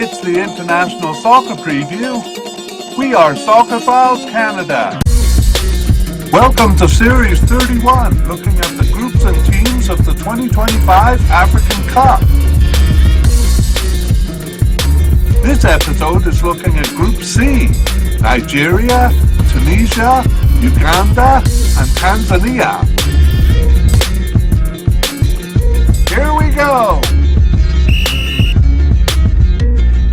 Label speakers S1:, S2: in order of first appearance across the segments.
S1: It's the International Soccer Preview. We are Soccerphiles Canada. Welcome to Series 31, looking at the groups and teams of the 2025 African Cup. This episode is looking at Group C, Nigeria, Tunisia, Uganda, and Tanzania. Here we go!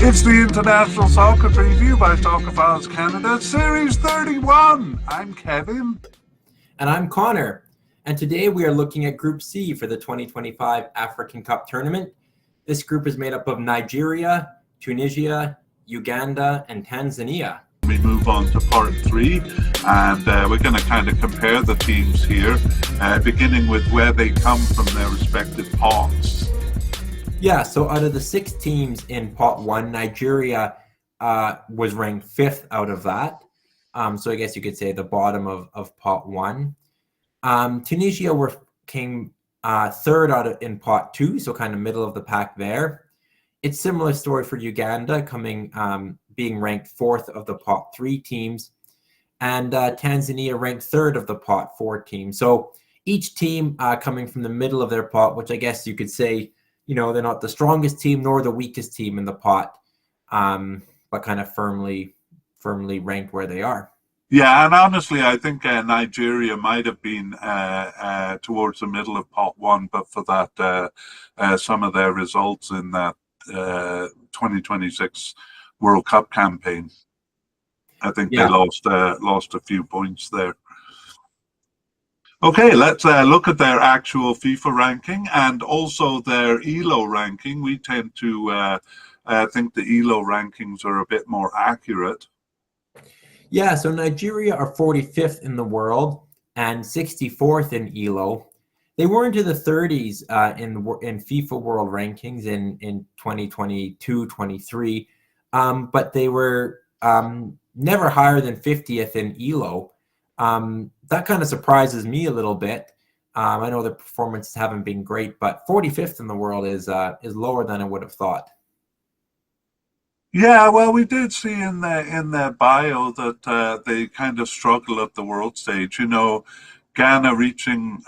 S1: It's the International Soccer Preview by Soccerphiles Canada, Series 31. I'm Kevin.
S2: And I'm Connor. And today we are looking at Group C for the 2025 African Cup Tournament. This group is made up of Nigeria, Tunisia, Uganda, and Tanzania.
S1: We move on to part 3, and we're going to kind of compare the teams here, beginning with where they come from their respective pots.
S2: Yeah, so out of the 6 teams in pot 1, Nigeria was ranked 5th out of that. So I guess you could say the bottom of pot 1. Tunisia came 3rd in pot 2, so kind of middle of the pack there. It's similar story for Uganda, being ranked 4th of the pot 3 teams, and Tanzania ranked 3rd of the pot 4 teams. So each team coming from the middle of their pot, which I guess you could say, you know, they're not the strongest team nor the weakest team in the pot, but kind of firmly ranked where they are.
S1: Yeah, and honestly, I think Nigeria might have been towards the middle of pot 1, but for that, some of their results in that 2026 World Cup campaign. I think they lost a few points there. Okay, let's look at their actual FIFA ranking and also their ELO ranking. We tend to think the ELO rankings are a bit more accurate.
S2: Yeah, so Nigeria are 45th in the world and 64th in ELO. They were into the 30s in FIFA World Rankings in 2022-23, but they were never higher than 50th in ELO. That kind of surprises me a little bit. I know the performances haven't been great, but 45th in the world is lower than I would have thought.
S1: Yeah, well, we did see in their bio that they kind of struggle at the world stage. You know, Ghana reaching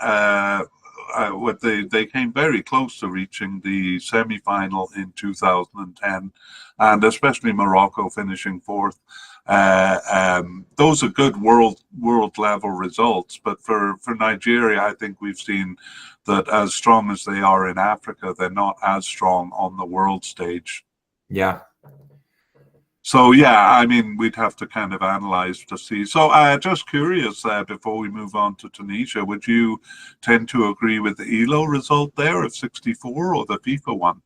S1: they came very close to reaching the semi-final in 2010, and especially Morocco finishing 4th. Those are good world level results, but for Nigeria, I think we've seen that as strong as they are in Africa, they're not as strong on the world stage.
S2: Yeah.
S1: So, yeah, I mean, we'd have to kind of analyze to see. So, just curious, before we move on to Tunisia, would you tend to agree with the ELO result there of 64 or the FIFA one?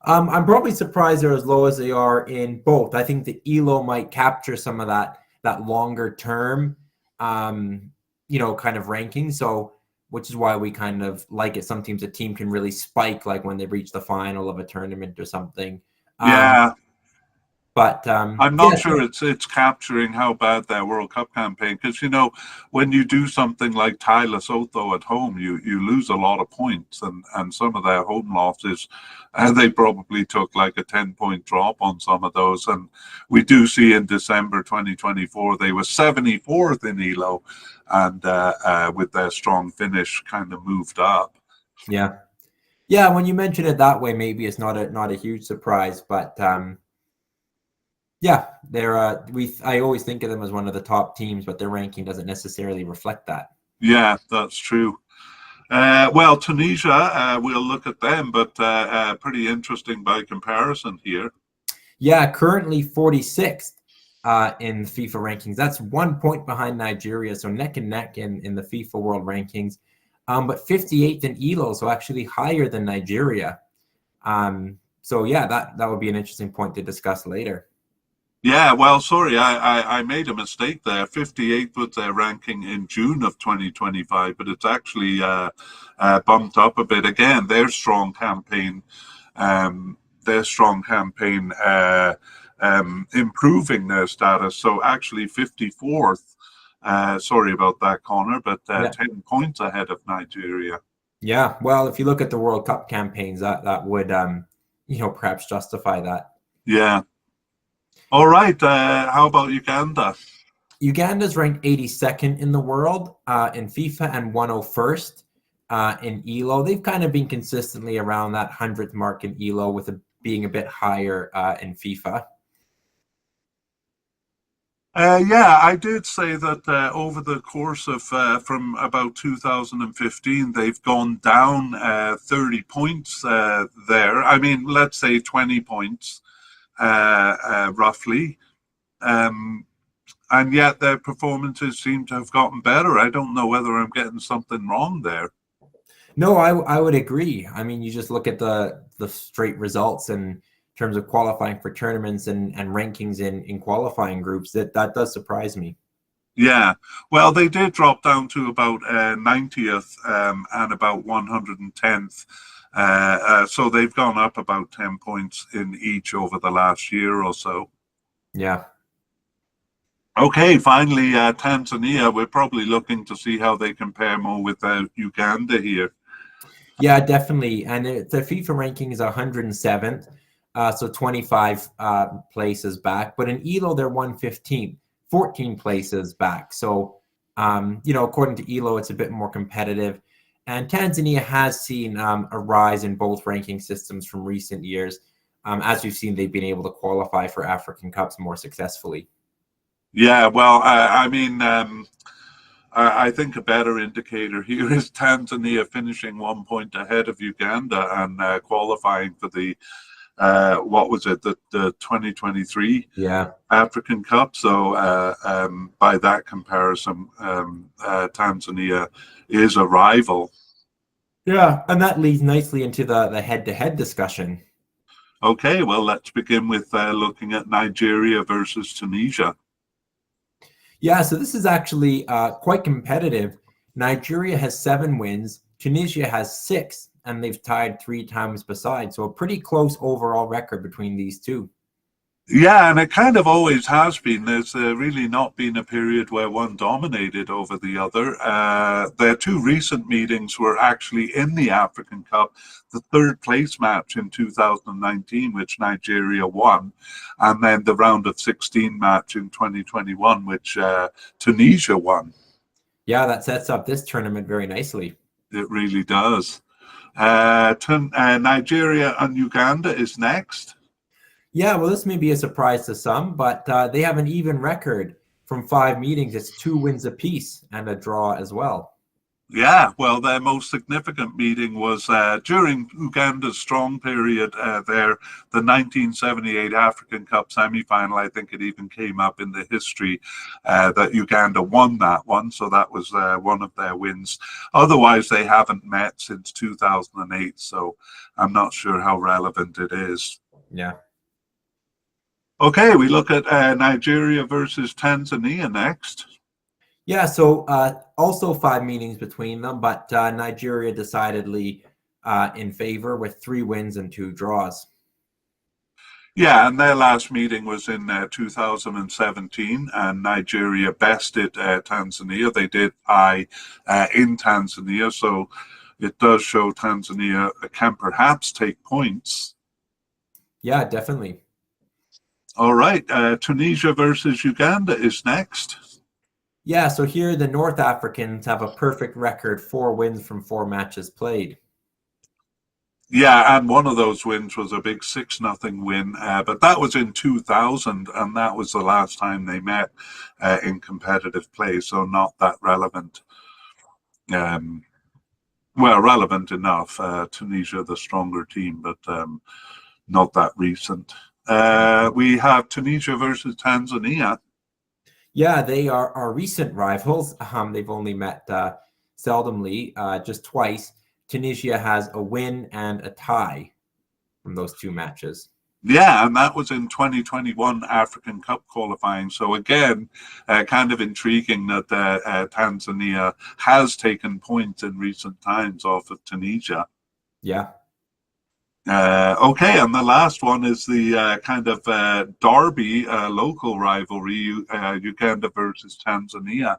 S2: I'm probably surprised they're as low as they are in both. I think the ELO might capture some of that longer term, kind of ranking. So, which is why we kind of like it. Sometimes a team can really spike, like when they reach the final of a tournament or something.
S1: Yeah.
S2: But
S1: I'm not sure it's capturing how bad their World Cup campaign, because, you know, when you do something like tie Lesotho at home, you lose a lot of points, and some of their home losses, they probably took like a 10-point drop on some of those. And we do see in December 2024, they were 74th in ELO, and with their strong finish kind of moved up.
S2: Yeah. When you mention it that way, maybe it's not a huge surprise, but yeah, they're I always think of them as one of the top teams, but their ranking doesn't necessarily reflect that.
S1: Yeah, that's true. Well, Tunisia, we'll look at them, but pretty interesting by comparison here.
S2: Yeah, currently 46th in FIFA rankings. That's 1 point behind Nigeria, so neck and neck in the FIFA World Rankings. But 58th in ELO, so actually higher than Nigeria. So yeah, that would be an interesting point to discuss later.
S1: Yeah, well, sorry, I made a mistake there. 58th was their ranking in June of 2025, but it's actually bumped up a bit. Again, their strong campaign improving their status. So actually 54th, sorry about that, Connor, but 10 points ahead of Nigeria.
S2: Yeah, well, if you look at the World Cup campaigns, that would, perhaps justify that.
S1: Yeah. All right. How about Uganda?
S2: Uganda's ranked 82nd in the world in FIFA and 101st in ELO. They've kind of been consistently around that 100th mark in ELO, with being a bit higher in FIFA.
S1: Yeah, I did say that over the course of from about 2015, they've gone down 30 points there. I mean, let's say 20 points roughly. Um, and yet their performances seem to have gotten better. I don't know whether I'm getting something wrong there.
S2: No, I would agree. I mean, you just look at the straight results in terms of qualifying for tournaments and rankings in qualifying groups. That does surprise me.
S1: Yeah, well, they did drop down to about 90th and about 110th. So they've gone up about 10 points in each over the last year or so.
S2: Yeah.
S1: Okay, finally, Tanzania. We're probably looking to see how they compare more with Uganda here.
S2: Yeah, definitely. And the FIFA ranking is 107th, so 25 places back. But in ELO, they're 115th, 14 places back. So, according to ELO, it's a bit more competitive. And Tanzania has seen a rise in both ranking systems from recent years. As we've seen, they've been able to qualify for African Cups more successfully.
S1: Yeah, well, I mean, I think a better indicator here is Tanzania finishing 1 point ahead of Uganda and qualifying for the what was it, the 2023
S2: Yeah.
S1: African Cup. So by that comparison, Tanzania is a rival.
S2: Yeah, and that leads nicely into the head-to-head discussion.
S1: Okay, well, let's begin with looking at Nigeria versus Tunisia.
S2: Yeah, so this is actually quite competitive. Nigeria has 7 wins, Tunisia has 6, and they've tied 3 times besides. So a pretty close overall record between these two.
S1: Yeah, and it kind of always has been. There's really not been a period where one dominated over the other. Their 2 recent meetings were actually in the African Cup, the third place match in 2019, which Nigeria won, and then the round of 16 match in 2021, which Tunisia won.
S2: Yeah, that sets up this tournament very nicely.
S1: It really does. Nigeria and Uganda is next.
S2: Yeah, well, this may be a surprise to some, but they have an even record from 5 meetings. It's 2 wins apiece and a draw as well.
S1: Yeah, well, their most significant meeting was during Uganda's strong period there, the 1978 African Cup semi-final. I think it even came up in the history that Uganda won that one, so that was one of their wins. Otherwise, they haven't met since 2008, so I'm not sure how relevant it is.
S2: Yeah.
S1: Okay, we look at Nigeria versus Tanzania next.
S2: Yeah, so also 5 meetings between them, but Nigeria decidedly in favor with 3 wins and 2 draws.
S1: Yeah, and their last meeting was in 2017, and Nigeria bested Tanzania. They did in Tanzania, so it does show Tanzania can perhaps take points.
S2: Yeah, definitely.
S1: All right, Tunisia versus Uganda is next.
S2: Yeah, so here the North Africans have a perfect record, 4 wins from 4 matches played.
S1: Yeah, and one of those wins was a big 6-0 win, but that was in 2000, and that was the last time they met in competitive play, so not that relevant. Well, relevant enough. Tunisia, the stronger team, but not that recent. We have Tunisia versus Tanzania.
S2: Yeah, they are our recent rivals. They've only met seldomly, just twice. Tunisia has a win and a tie from those 2 matches.
S1: Yeah, and that was in 2021 African Cup qualifying. So again, kind of intriguing that Tanzania has taken points in recent times off of Tunisia.
S2: Yeah.
S1: Okay, and the last one is the kind of derby, local rivalry, Uganda versus Tanzania.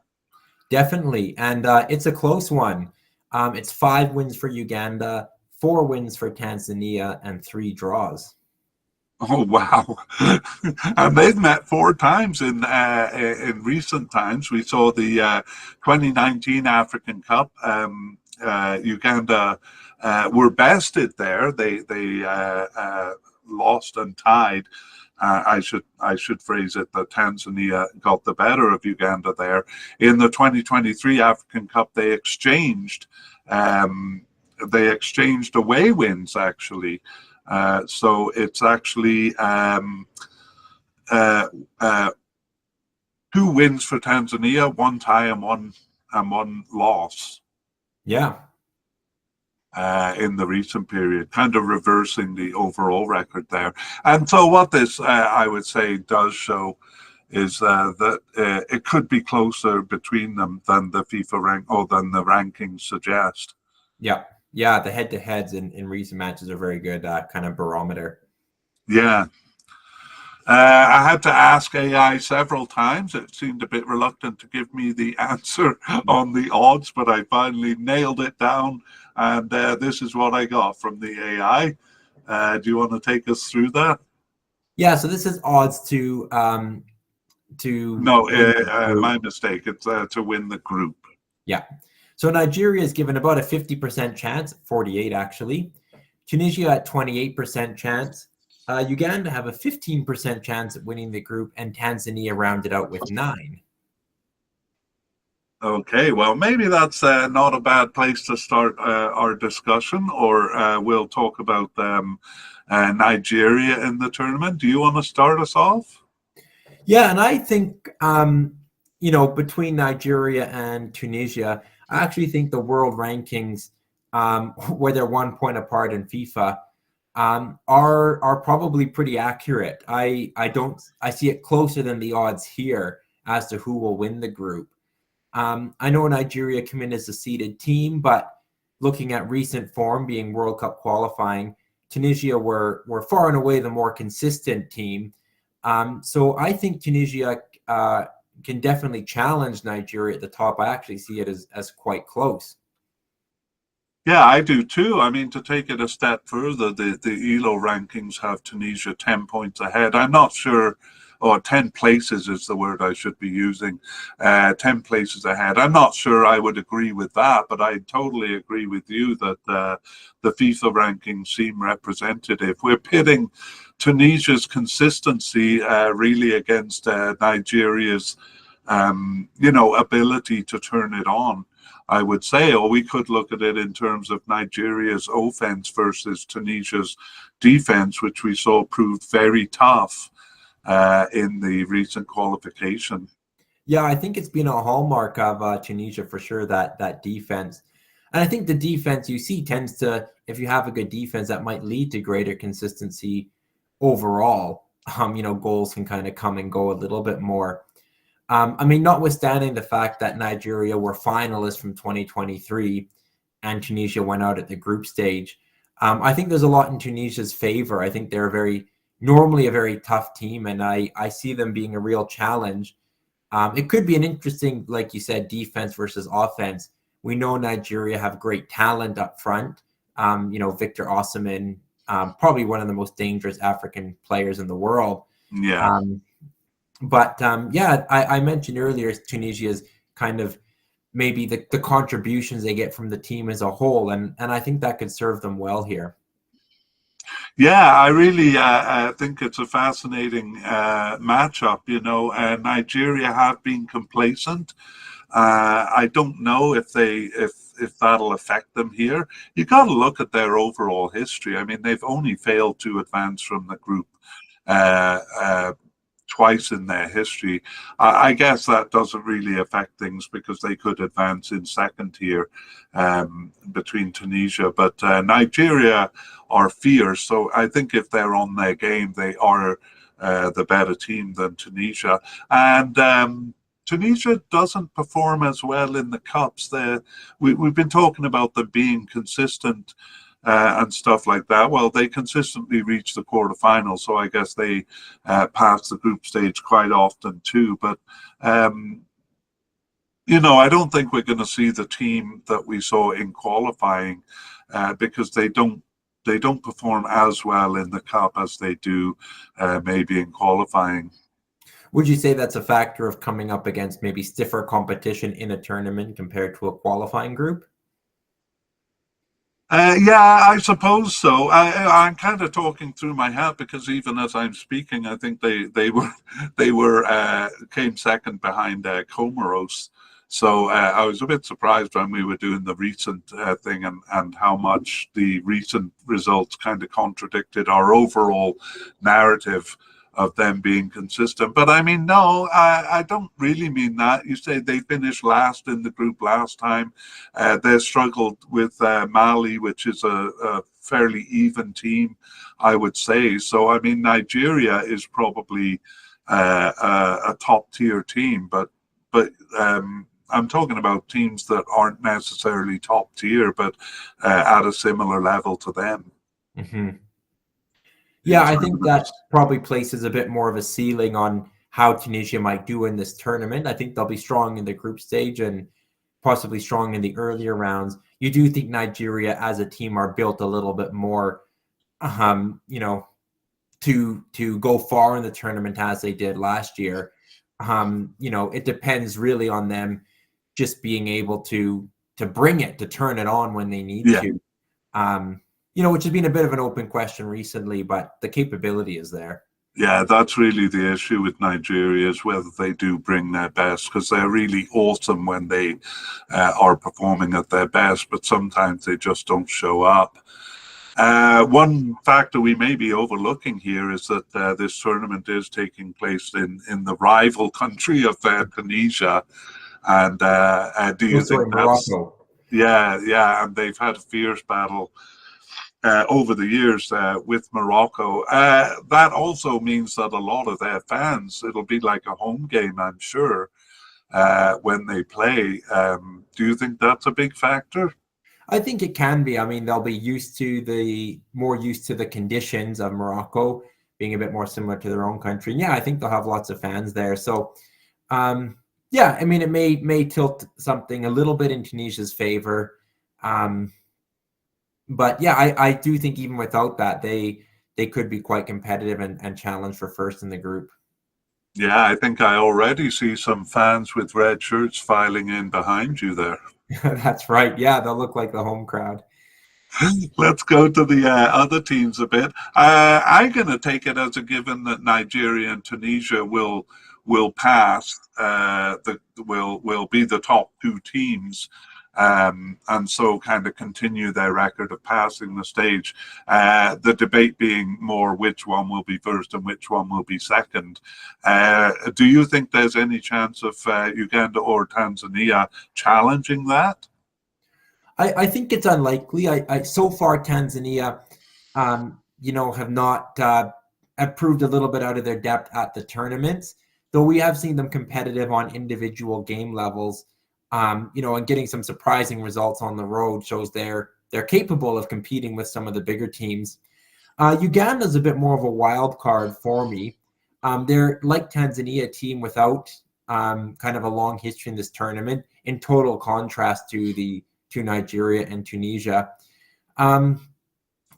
S2: Definitely. And it's a close one. It's 5 wins for Uganda, 4 wins for Tanzania, and 3 draws.
S1: Oh wow! And they've met four times in recent times. We saw the 2019 African Cup. Uganda were bested there. They lost and tied. I should phrase it that Tanzania got the better of Uganda there. In the 2023 African Cup, um, they exchanged away wins actually. So it's actually uh, uh, two wins for Tanzania, one tie and one loss
S2: Yeah.
S1: in the recent period, kind of reversing the overall record there. And so what this, I would say, does show is that it could be closer between them than the FIFA rank or than the rankings suggest.
S2: Yeah. Yeah. The head to heads in recent matches are very good kind of barometer.
S1: Yeah. I had to ask AI several times. It seemed a bit reluctant to give me the answer on the odds, but I finally nailed it down. And this is what I got from the AI. Do you want to take us through that?
S2: Yeah. So this is odds to
S1: No,
S2: win the group.
S1: my mistake. It's to win the group.
S2: Yeah. So Nigeria is given about a 50% chance, 48 actually. Tunisia at 28% chance. Uganda have a 15% chance at winning the group, and Tanzania rounded out with 9.
S1: Okay, well, maybe that's not a bad place to start our discussion, or we'll talk about Nigeria in the tournament. Do you want to start us off?
S2: Yeah, and I think between Nigeria and Tunisia, I actually think the world rankings, where they're 1 point apart in FIFA, are probably pretty accurate. I see it closer than the odds here as to who will win the group. I know Nigeria come in as a seeded team, but looking at recent form, being World Cup qualifying, Tunisia were far and away the more consistent team. So I think Tunisia can definitely challenge Nigeria at the top. I actually see it as quite close.
S1: Yeah, I do too. I mean, to take it a step further, the ELO rankings have Tunisia 10 points ahead. I'm not sure, or 10 places is the word I should be using, 10 places ahead. I'm not sure I would agree with that, but I totally agree with you that the FIFA rankings seem representative. We're pitting Tunisia's consistency really against Nigeria's, ability to turn it on. I would say, or we could look at it in terms of Nigeria's offense versus Tunisia's defense, which we saw proved very tough in the recent qualification.
S2: Yeah, I think it's been a hallmark of Tunisia for sure, that defense. And I think the defense you see tends to, if you have a good defense, that might lead to greater consistency overall. Goals can kind of come and go a little bit more. I mean, notwithstanding the fact that Nigeria were finalists from 2023 and Tunisia went out at the group stage, I think there's a lot in Tunisia's favor. I think they're normally a very tough team, and I see them being a real challenge. It could be an interesting, like you said, defense versus offense. We know Nigeria have great talent up front. Victor Osimhen, probably one of the most dangerous African players in the world.
S1: Yeah.
S2: But yeah, I mentioned earlier Tunisia's kind of maybe the contributions they get from the team as a whole, and I think that could serve them well here.
S1: Yeah, I really think it's a fascinating matchup. Nigeria have been complacent. I don't know if that'll affect them here. You got to look at their overall history. I mean, they've only failed to advance from the group uh, uh, twice in their history. I guess that doesn't really affect things because they could advance in second tier between Tunisia, but Nigeria are fierce. So I think if they're on their game, they are the better team than Tunisia. And Tunisia doesn't perform as well in the cups. We've been talking about them being consistent and stuff like that. Well, they consistently reach the quarterfinals, so I guess they pass the group stage quite often too. But I don't think we're going to see the team that we saw in qualifying because they don't they don't perform as well in the cup as they do maybe in qualifying.
S2: Would you say that's a factor of coming up against maybe stiffer competition in a tournament compared to a qualifying group?
S1: Yeah, I suppose so. I'm kind of talking through my hat because even as I'm speaking, I think they came second behind Comoros. So I was a bit surprised when we were doing the recent thing and how much the recent results kind of contradicted our overall narrative of them being consistent. But I mean, no, I don't really mean that. You say they finished last in the group last time. They struggled with Mali, which is a fairly even team, I would say. So, I mean, Nigeria is probably a top tier team, but I'm talking about teams that aren't necessarily top tier, but at a similar level to them.
S2: Mm-hmm.
S1: In
S2: Yeah, I think that
S1: tournaments.
S2: probably places a bit more of a ceiling on how Tunisia might do in this tournament. I think they'll be strong in the group stage and possibly strong in the earlier rounds. You do think Nigeria as a team are built a little bit more, you know, to go far in the tournament as they did last year. You know, it depends really on them just being able to bring it, to turn it on when they need
S1: Yeah.
S2: to. Um, you know, which has been a bit of an open question recently, but the capability is there.
S1: Yeah, that's really the issue with Nigeria is whether they do bring their best because they're really awesome when they are performing at their best, but sometimes they just don't show up. One factor we may be overlooking here is that this tournament is taking place in the rival country of Tunisia. And do
S2: Oh,
S1: you
S2: sorry,
S1: think that's,
S2: Morocco.
S1: yeah, yeah, and they've had a fierce battle over the years with Morocco. That also means that a lot of their fans, it'll be like a home game, I'm sure, when they play. Do you think that's a big factor?
S2: I think it can be. I mean, they'll be more used to the conditions of Morocco being a bit more similar to their own country. And yeah, I think they'll have lots of fans there. So, yeah, I mean, it may tilt something a little bit in Tunisia's favor. Um, but yeah, I do think even without that, they could be quite competitive and challenge for first in the group.
S1: Yeah, I think I already see some fans with red shirts filing in behind you there.
S2: That's right. Yeah, they'll look like the home crowd.
S1: Let's go to the other teams a bit. I'm going to take it as a given that Nigeria and Tunisia will pass. Will be the top two teams, and so kind of continue their record of passing the stage. The debate being more which one will be first and which one will be second. Do you think there's any chance of Uganda or Tanzania challenging that?
S2: I think it's unlikely. I so far Tanzania, you know, have proved a little bit out of their depth at the tournaments. Though we have seen them competitive on individual game levels, you know, and getting some surprising results on the road shows they're capable of competing with some of the bigger teams. Uganda's a bit more of a wild card for me. They're like Tanzania, a team without kind of a long history in this tournament, in total contrast to Nigeria and Tunisia. Um,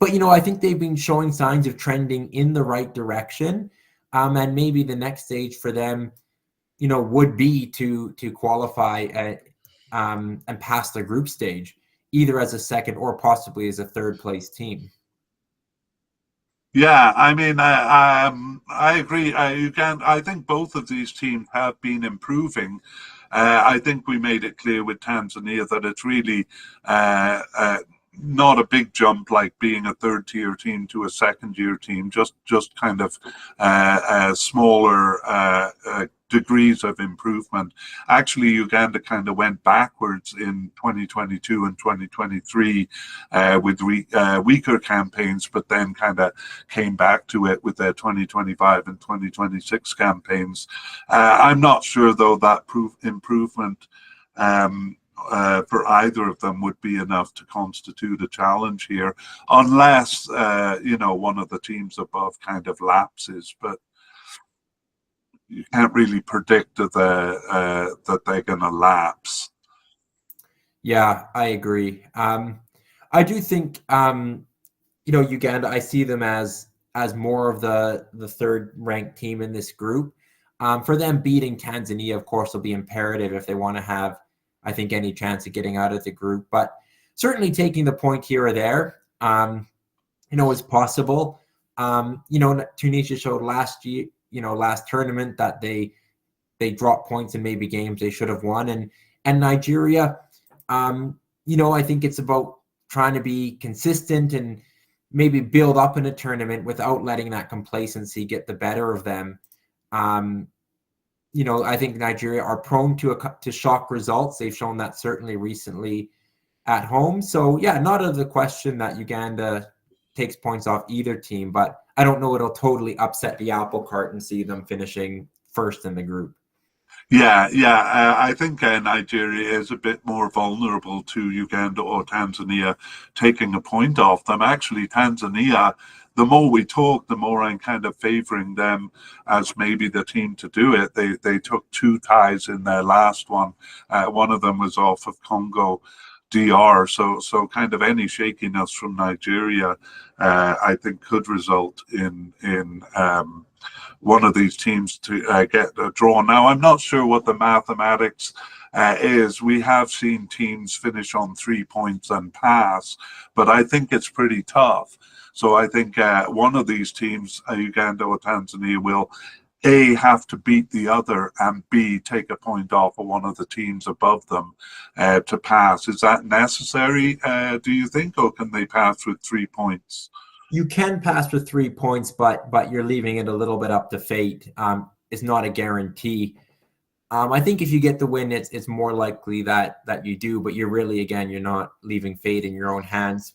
S2: but you know, I think they've been showing signs of trending in the right direction, and maybe the next stage for them, you know, would be to qualify and pass the group stage, either as a second or possibly as a third place team.
S1: Yeah, I mean, I agree. You can. I think both of these teams have been improving. I think we made it clear with Tanzania that it's really not a big jump like being a third tier team to a second tier team. Just kind of smaller degrees of improvement. Actually, Uganda kind of went backwards in 2022 and 2023 with weaker campaigns, but then kind of came back to it with their 2025 and 2026 campaigns. I'm not sure, though, that improvement for either of them would be enough to constitute a challenge here, unless, you know, one of the teams above kind of lapses. But you can't really predict that they're going to lapse.
S2: Yeah, I agree. I do think Uganda, I see them as more of the third ranked team in this group. For them, beating Tanzania, of course, will be imperative if they want to have, I think, any chance of getting out of the group. But certainly taking the point here or there, is possible. Tunisia showed last year, last tournament, that they dropped points in maybe games they should have won, and Nigeria, I think it's about trying to be consistent and maybe build up in a tournament without letting that complacency get the better of them. I think Nigeria are prone to shock results. They've shown that certainly recently at home. So yeah, not out of the question that Uganda takes points off either team, but I don't know it'll totally upset the apple cart and see them finishing first in the group.
S1: Yeah, I think Nigeria is a bit more vulnerable to Uganda or Tanzania taking a point off them. Actually, Tanzania, the more we talk, the more I'm kind of favoring them as maybe the team to do it. They took 2 ties in their last one. One of them was off of Congo DR. So kind of any shakiness from Nigeria, I think, could result in one of these teams to get a draw. Now, I'm not sure what the mathematics is. We have seen teams finish on 3 points and pass, but I think it's pretty tough. So I think one of these teams, Uganda or Tanzania, will A, have to beat the other, and B, take a point off of one of the teams above them to pass. Is that necessary, do you think, or can they pass with 3 points?
S2: You can pass with 3 points, but you're leaving it a little bit up to fate. It's not a guarantee. I think if you get the win, it's more likely that you do, but you're not leaving fate in your own hands.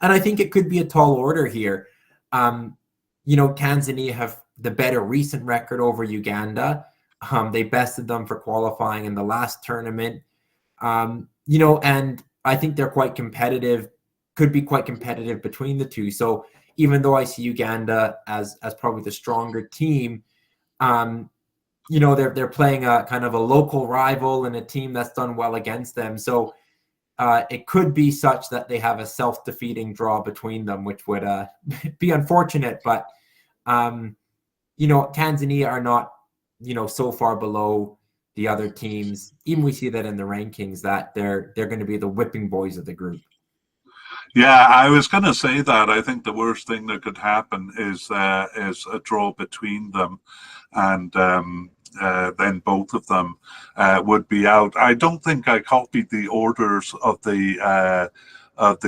S2: And I think it could be a tall order here. Tanzania have the better recent record over Uganda. They bested them for qualifying in the last tournament. And I think they're quite competitive. Could be quite competitive between the two. So even though I see Uganda as probably the stronger team, they're playing a kind of a local rival and a team that's done well against them. So it could be such that they have a self-defeating draw between them, which would be unfortunate. But Tanzania are not so far below the other teams. Even we see that in the rankings that they're going to be the whipping boys of the group.
S1: Yeah, I was going to say that. I think the worst thing that could happen is a draw between them, and then both of them would be out. I don't think I copied the orders of the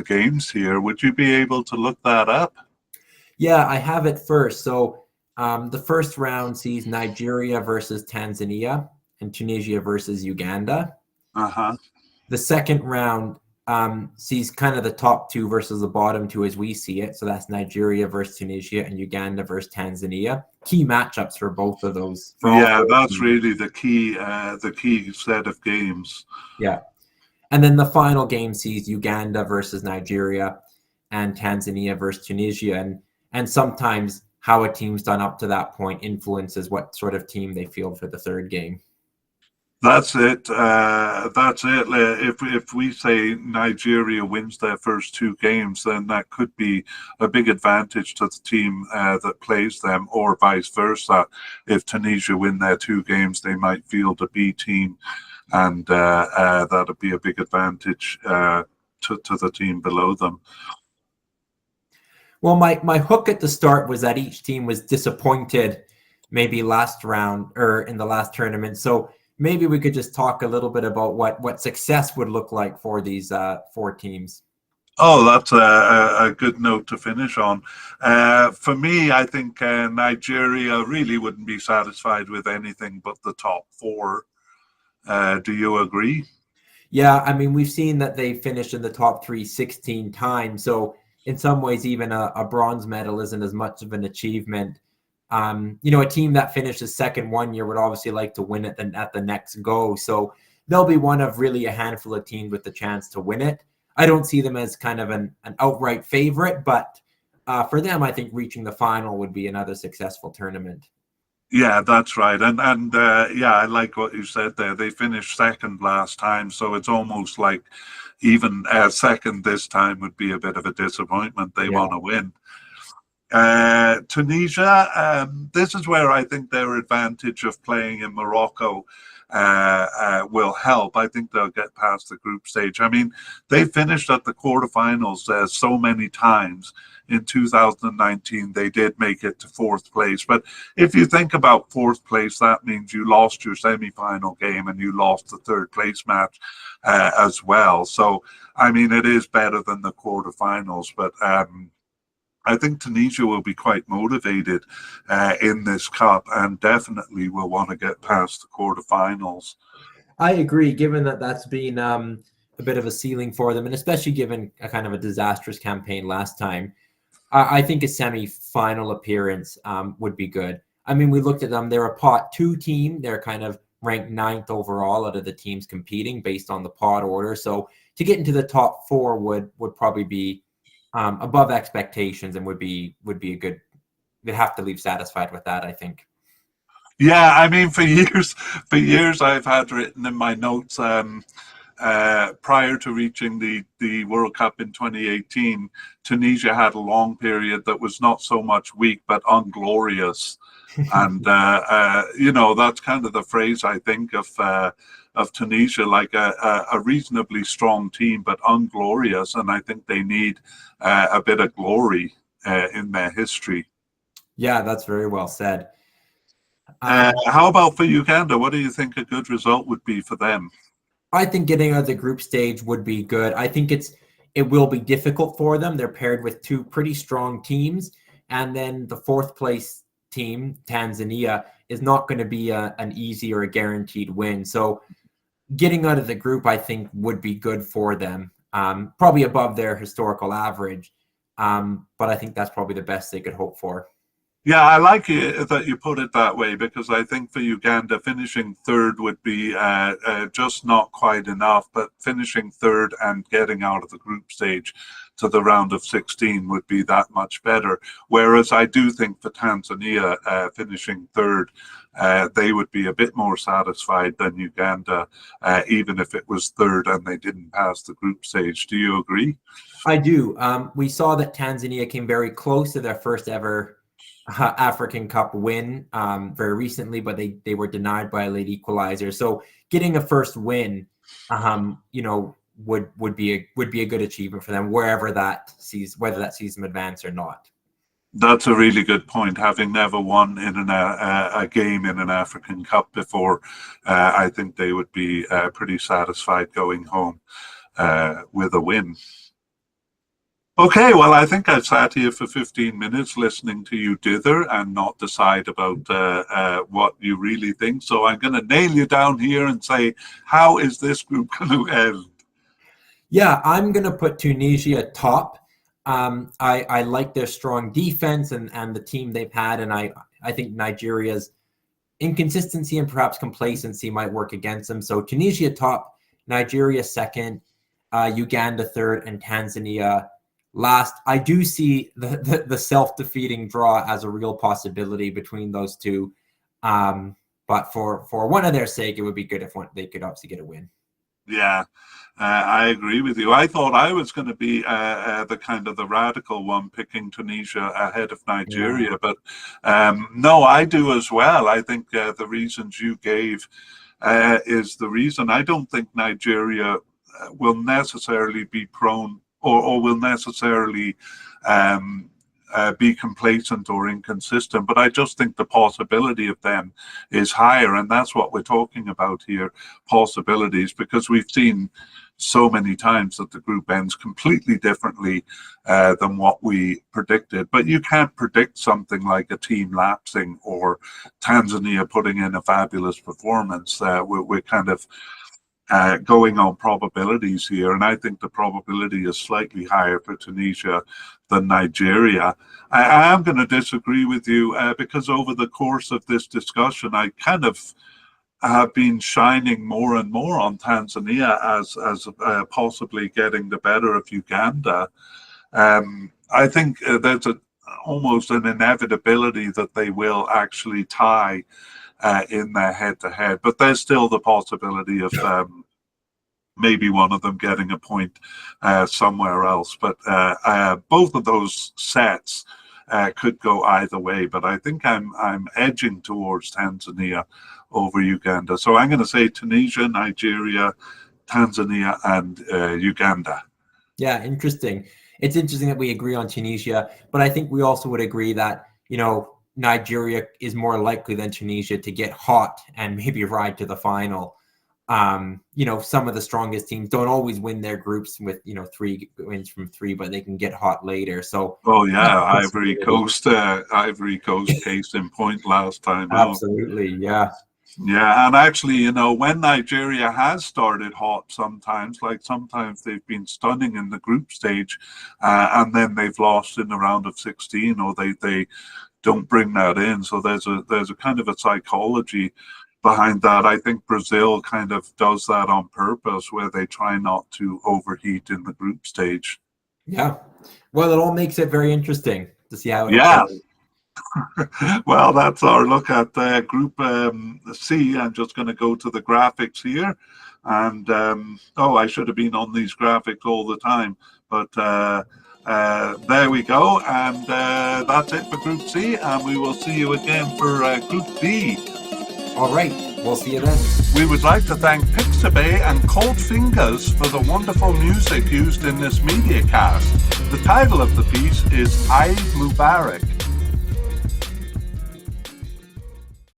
S1: games here. Would you be able to look that up?
S2: Yeah, I have it first. So the first round sees Nigeria versus Tanzania and Tunisia versus Uganda.
S1: Uh-huh.
S2: The second round sees kind of the top 2 versus the bottom 2 as we see it. So that's Nigeria versus Tunisia and Uganda versus Tanzania. Key matchups for both of those.
S1: Yeah, that's really the key set of games.
S2: Yeah. And then the final game sees Uganda versus Nigeria and Tanzania versus Tunisia. And sometimes how a team's done up to that point influences what sort of team they field for the third game.
S1: That's it. That's it. If we say Nigeria wins their first 2 games, then that could be a big advantage to the team that plays them, or vice versa. If Tunisia win their 2 games, they might field a B team, and that would be a big advantage to the team below them.
S2: Well, my hook at the start was that each team was disappointed maybe last round or in the last tournament. So maybe we could just talk a little bit about what success would look like for these 4 teams.
S1: Oh, that's a good note to finish on. For me, I think Nigeria really wouldn't be satisfied with anything but the top 4. Do you agree?
S2: Yeah, I mean, we've seen that they finished in the top 3 16 times. So in some ways, even a bronze medal isn't as much of an achievement. A team that finishes second one year would obviously like to win it at the next go. So they'll be one of really a handful of teams with the chance to win it. I don't see them as kind of an outright favorite, but for them, I think reaching the final would be another successful tournament.
S1: Yeah, that's right. And yeah, I like what you said there. They finished second last time, so it's almost like even second this time would be a bit of a disappointment. They
S2: Yeah.
S1: want to win. Tunisia, this is where I think their advantage of playing in Morocco will help. I think they'll get past the group stage. I mean, they finished at the quarterfinals so many times. In 2019, they did make it to fourth place. But if you think about fourth place, that means you lost your semi-final game and you lost the third place match as well. So, I mean, it is better than the quarterfinals, but I think Tunisia will be quite motivated in this cup and definitely will want to get past the quarterfinals.
S2: I agree, given that that's been a bit of a ceiling for them, and especially given a kind of a disastrous campaign last time. I think a semi-final appearance would be good. I mean, we looked at them. They're a pot two team. They're kind of ranked ninth overall out of the teams competing based on the pot order. So to get into the top four would probably be above expectations and would be a good. They'd have to leave satisfied with that, I think.
S1: Yeah, I mean, for years, I've had written in my notes. Prior to reaching the World Cup in 2018, Tunisia had a long period that was not so much weak but unglorious, and you know, that's kind of the phrase I think of Tunisia, like a reasonably strong team but unglorious, and I think they need a bit of glory in their history.
S2: Yeah, that's very well said.
S1: How about for Uganda? What do you think a good result would be for them?
S2: I think getting out of the group stage would be good. I think it will be difficult for them. They're paired with two pretty strong teams, and then the fourth place team, Tanzania, is not going to be an easy or a guaranteed win. So getting out of the group, I think, would be good for them. Probably above their historical average, but I think that's probably the best they could hope for.
S1: Yeah, I like it that you put it that way because I think for Uganda, finishing third would be just not quite enough, but finishing third and getting out of the group stage to the round of 16 would be that much better. Whereas I do think for Tanzania, finishing third, they would be a bit more satisfied than Uganda, even if it was third and they didn't pass the group stage. Do you agree?
S2: I do. We saw that Tanzania came very close to their first ever African Cup win very recently, but they were denied by a late equalizer. So getting a first win, you know, would be a good achievement for them wherever that sees whether that sees them advance or not.
S1: That's a really good point. Having never won in a game in an African Cup before, I think they would be pretty satisfied going home with a win. Okay, well, I think I've sat here for 15 minutes listening to you dither and not decide about what you really think. So I'm going to nail you down here and say, how is this group going to end?
S2: Yeah, I'm going to put Tunisia top. I like their strong defense and the team they've had, and I think Nigeria's inconsistency and perhaps complacency might work against them. So Tunisia top, Nigeria second, Uganda third, and Tanzania last. I do see the self-defeating draw as a real possibility between those two. But for one of their sake, it would be good if they could obviously get a win.
S1: Yeah, I agree with you. I thought I was going to be the kind of the radical one picking Tunisia ahead of Nigeria,
S2: Yeah.
S1: but no, I do as well. I think the reasons you gave is the reason. I don't think Nigeria will necessarily be prone or will necessarily be complacent or inconsistent, but I just think the possibility of them is higher, and that's what we're talking about here, possibilities, because we've seen so many times that the group ends completely differently than what we predicted. But you can't predict something like a team lapsing or Tanzania putting in a fabulous performance. We're kind of going on probabilities here, and I think the probability is slightly higher for Tunisia than Nigeria. I am going to disagree with you because over the course of this discussion, I kind of have been shining more and more on Tanzania as possibly getting the better of Uganda. I think there's almost an inevitability that they will actually tie in their head-to-head. But there's still the possibility of maybe one of them getting a point somewhere else. But both of those sets could go either way. But I think I'm edging towards Tanzania over Uganda. So I'm going to say Tunisia, Nigeria, Tanzania, and Uganda.
S2: Yeah, interesting. It's interesting that we agree on Tunisia, but I think we also would agree that, Nigeria is more likely than Tunisia to get hot and maybe ride to the final. Some of the strongest teams don't always win their groups with 3 wins from 3, but they can get hot later. So
S1: Ivory Coast case in point last time out.
S2: Absolutely, yeah.
S1: Yeah, and actually, when Nigeria has started hot sometimes they've been stunning in the group stage, and then they've lost in the round of 16, or they don't bring that in. So there's a kind of a psychology behind that. I think Brazil kind of does that on purpose, where they try not to overheat in the group stage.
S2: Yeah. Well, it all makes it very interesting to see how it goes.
S1: Well, that's our look at Group C. I'm just going to go to the graphics here. And, I should have been on these graphics all the time. But there we go. And that's it for Group C. And we will see you again for Group D.
S2: All right. We'll see you then.
S1: We would like to thank Pixabay and Cold Fingers for the wonderful music used in this media cast. The title of the piece is Eid Mubarak.